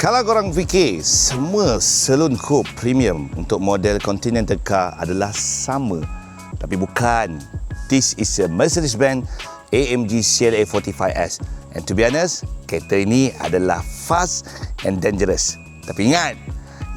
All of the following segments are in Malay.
Kalau korang fikir semua saloon coupe premium untuk model Continental car adalah sama, tapi bukan. This is a Mercedes-Benz AMG CLA 45S. And to be honest, kereta ini adalah fast and dangerous. Tapi ingat,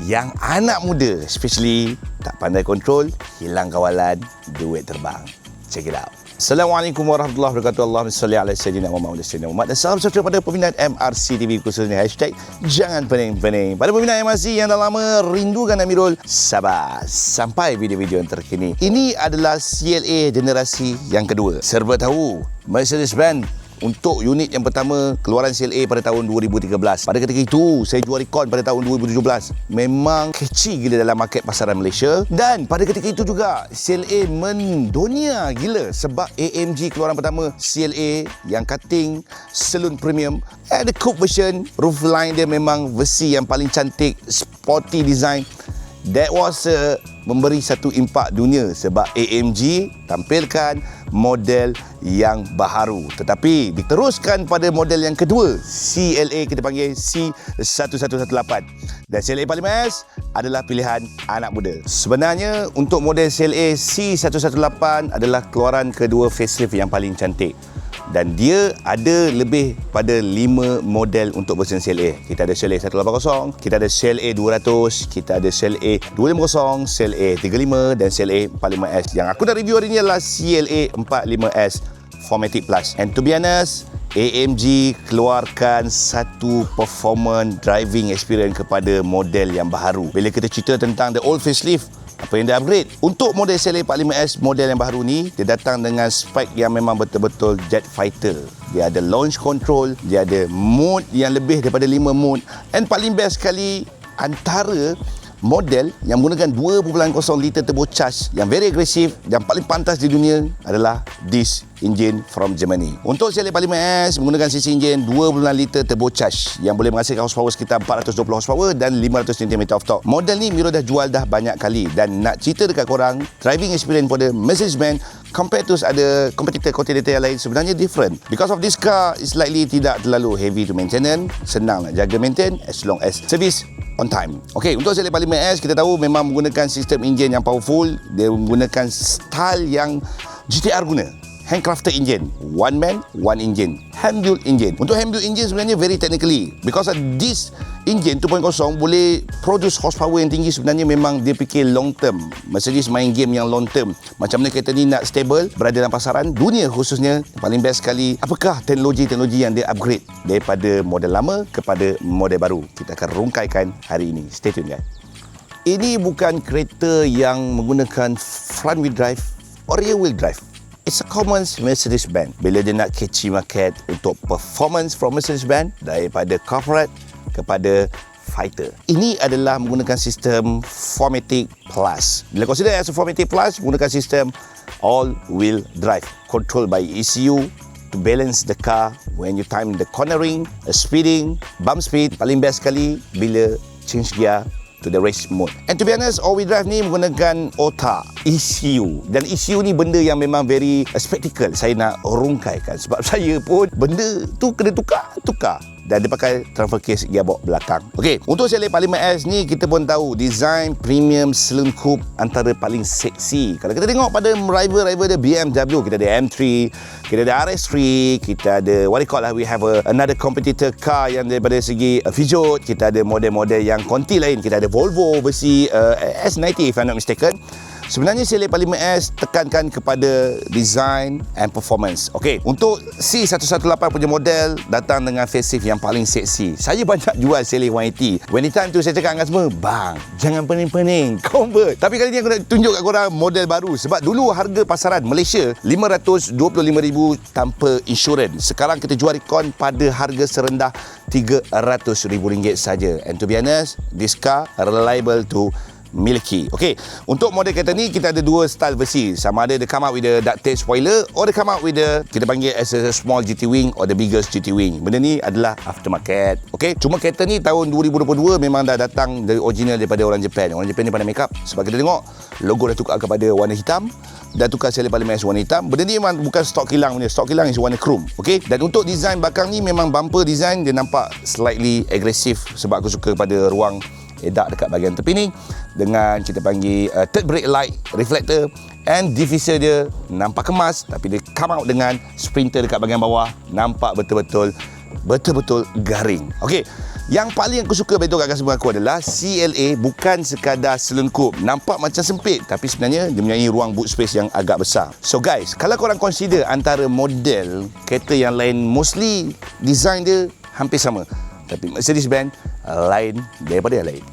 yang anak muda especially tak pandai kontrol, hilang kawalan, duit terbang. Check it out. Assalamualaikum warahmatullahi wabarakatuh. Allahumma salli ala sayyidina Muhammad dan salam sejahtera pada peminat MRC TV, khususnya hashtag jangan pening-pening. Pada peminat MRC yang dah lama rindukan Amirul, sabar sampai video-video yang terkini. Ini adalah CLA generasi yang kedua. Serba tahu, Mercedes-Benz untuk unit yang pertama keluaran CLA pada tahun 2013. Pada ketika itu, saya jual rekod pada tahun 2017. Memang catchy gila dalam market pasaran Malaysia. Dan pada ketika itu juga, CLA mendunia gila sebab AMG keluaran pertama CLA yang cutting, saloon premium, the coupe version, roofline dia memang versi yang paling cantik, sporty design. That was memberi satu impak dunia sebab AMG tampilkan model yang baharu. Tetapi diteruskan pada model yang kedua, CLA kita panggil C1118. Dan CLA 45S adalah pilihan anak muda. Sebenarnya untuk model CLA C118 adalah keluaran kedua facelift yang paling cantik. Dan dia ada lebih pada 5 model untuk versi CLA. Kita ada CLA 180, kita ada CLA 200, kita ada CLA 250, CLA 35 dan CLA 45S. Yang aku dah review hari ni adalah CLA 45S 4matic Plus. And to be honest, AMG keluarkan satu performance driving experience kepada model yang baharu. Bila kita cerita tentang the old facelift, apa yang dia upgrade? Untuk model CLA 45S model yang baru ni, dia datang dengan spek yang memang betul-betul jet fighter. Dia ada launch control, dia ada mode yang lebih daripada 5 mode. And paling best sekali, antara model yang menggunakan 2.0 liter turbocharged yang very agresif, yang paling pantas di dunia adalah this engine from Germany. Untuk CLA 45S menggunakan cc engine 2.0 liter turbocharged yang boleh menghasilkan horsepower sekitar 420 horsepower dan 500 Nm of torque. Model ni Miro dah jual dah banyak kali, dan nak cerita dekat korang, driving experience pada Mercedes-Benz compared to ada kompetitor yang lain sebenarnya different. Because of this car is likely tidak terlalu heavy to maintenance, senang nak jaga maintain as long as service on time. Okey, untuk CLA 45S kita tahu memang menggunakan sistem enjin yang powerful. Dia menggunakan style yang GTR guna. Handcrafted engine, one man, one engine, hand-built engine. Untuk hand-built engine sebenarnya very technically, because of this engine 2.0 boleh produce horsepower yang tinggi. Sebenarnya memang dia fikir long term. Mercedes main game yang long term. Macam mana kereta ni nak stable berada dalam pasaran dunia, khususnya paling best sekali. Apakah teknologi yang dia upgrade daripada model lama kepada model baru? Kita akan rungkaikan hari ini. Stay tune guys. Ini bukan kereta yang menggunakan front wheel drive or rear wheel drive. It's a common Mercedes-Benz. Bila dia nak catchy market untuk performance from Mercedes-Benz, daripada corporate kepada fighter. Ini adalah menggunakan sistem 4matic Plus. Bila consider as a 4matic Plus, menggunakan sistem all-wheel drive, controlled by ECU to balance the car when you time the cornering, speeding, bump speed. Paling best sekali bila change gear to the race mode. And to be honest, all-wheel drive ni menggunakan OTA, ECU. Dan ECU ni benda yang memang very spectacle. Saya nak rungkaikan sebab saya pun benda tu kena tukar. Dan dia pakai transfer case gearbox belakang. Okey, untuk CLA 45S ni kita pun tahu design premium saloon coupe antara paling seksi. Kalau kita tengok pada rival dia BMW, kita ada M3, kita ada RS3, kita ada we have another competitor car yang daripada segi Peugeot, kita ada model-model yang konti lain, kita ada Volvo versi S90 if I'm not mistaken. Sebenarnya CLA 45S tekankan kepada design and performance. Okey, untuk C118 punya model datang dengan facelift yang paling seksi. Saya banyak jual CLA 180. When it time tu saya cakap dengan semua, bang, jangan pening-pening, convert. Tapi kali ni aku nak tunjuk kat korang model baru. Sebab dulu harga pasaran Malaysia RM525,000 tanpa insurans. Sekarang kita jual rekod pada harga serendah RM300,000 saja. And to be honest, this car reliable to miliki. Okey, untuk model kereta ni kita ada dua style versi. Sama ada dia come out with the ducktail spoiler or dia come out with the kita panggil as a small GT wing or the biggest GT wing. Benda ni adalah aftermarket. Okey, cuma kereta ni tahun 2022 memang dah datang dari original daripada orang Japan. Orang Japan ni pandai make up. Sebab kita tengok logo dah tukar kepada warna hitam, dah tukar seli parlimen warna hitam. Benda ni memang bukan stok kilang punya. Stok kilang is warna chrome. Okey, dan untuk design belakang ni memang bumper design dia nampak slightly agresif sebab aku suka pada ruang edak dekat bahagian tepi ni dengan kita panggil third brake light reflector, and diffuser dia nampak kemas tapi dia come out dengan sprinter dekat bahagian bawah, nampak betul-betul garing. Okey, yang paling aku suka betul kat customer aku adalah CLA bukan sekadar saloon coupe. Nampak macam sempit tapi sebenarnya dia mempunyai ruang boot space yang agak besar. So guys, kalau korang consider antara model kereta yang lain, mostly design dia hampir sama, tapi Mercedes-Benz lain daripada yang lain.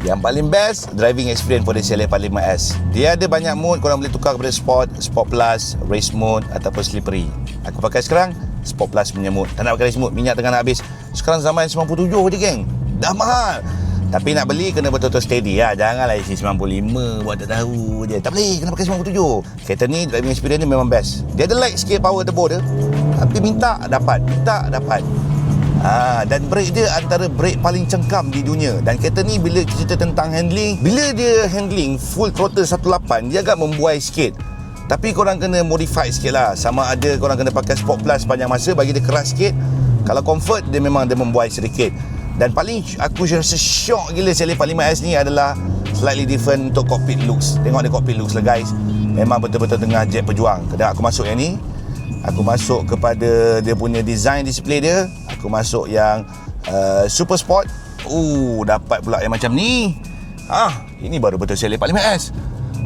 Yang paling best driving experience for the CLA 45S. Dia ada banyak mode, korang boleh tukar kepada Sport, Sport Plus, Race Mode ataupun Slippery. Aku pakai sekarang Sport Plus punya mode. Tak nak pakai Race Mode, minyak tengah nak habis. Sekarang zaman 97 je geng, dah mahal. Tapi nak beli kena betul-betul steady lah. Janganlah isi 95 buat tak tahu je. Tak boleh, kena pakai 97. Kereta ni driving experience dia memang best. Dia ada light sikit power turbo dia, tapi minta dapat. Dan brake dia antara brake paling cengkam di dunia. Dan kereta ni bila cerita tentang handling, bila dia handling full throttle 18, dia agak membuai sikit. Tapi korang kena modify sikit lah. Sama ada korang kena pakai Sport Plus sepanjang masa bagi dia keras sikit. Kalau comfort dia memang dia membuai sedikit. Dan paling aku rasa shock gila CLA 45S ni adalah slightly different untuk cockpit looks. Tengok dia cockpit looks lah guys, memang betul-betul tengah jet berjuang. Kadang aku masuk yang ni, aku masuk kepada dia punya design display dia, aku masuk yang Super Sport. Dapat pula yang macam ni. Ini baru betul CLA 45S.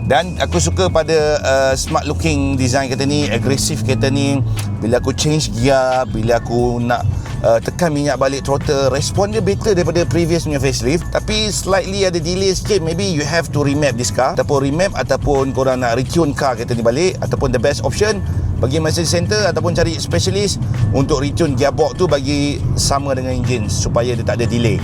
Dan aku suka pada smart looking design kereta ni, agresif kereta ni. Bila aku change gear, bila aku nak tekan minyak balik throttle, respon dia better daripada previous punya facelift. Tapi slightly ada delay sikit. Maybe you have to remap this car, ataupun remap, ataupun korang nak retune car kereta ni balik, ataupun the best option pergi Mercedes Center ataupun cari specialist untuk retune gearbox tu bagi sama dengan engine supaya dia tak ada delay.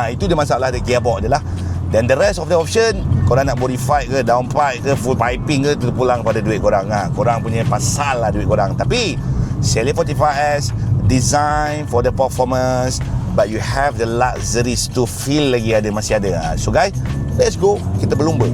Itu dia masalah dia gearbox dia lah. Dan the rest of the option, korang nak modify ke, downpipe ke, full piping ke, tu pulang pada duit korang. Korang punya pasal lah duit korang. Tapi CLA 45S design for the performance, but you have the luxuries to feel lagi ada, masih ada. So guys, let's go, kita berlumba.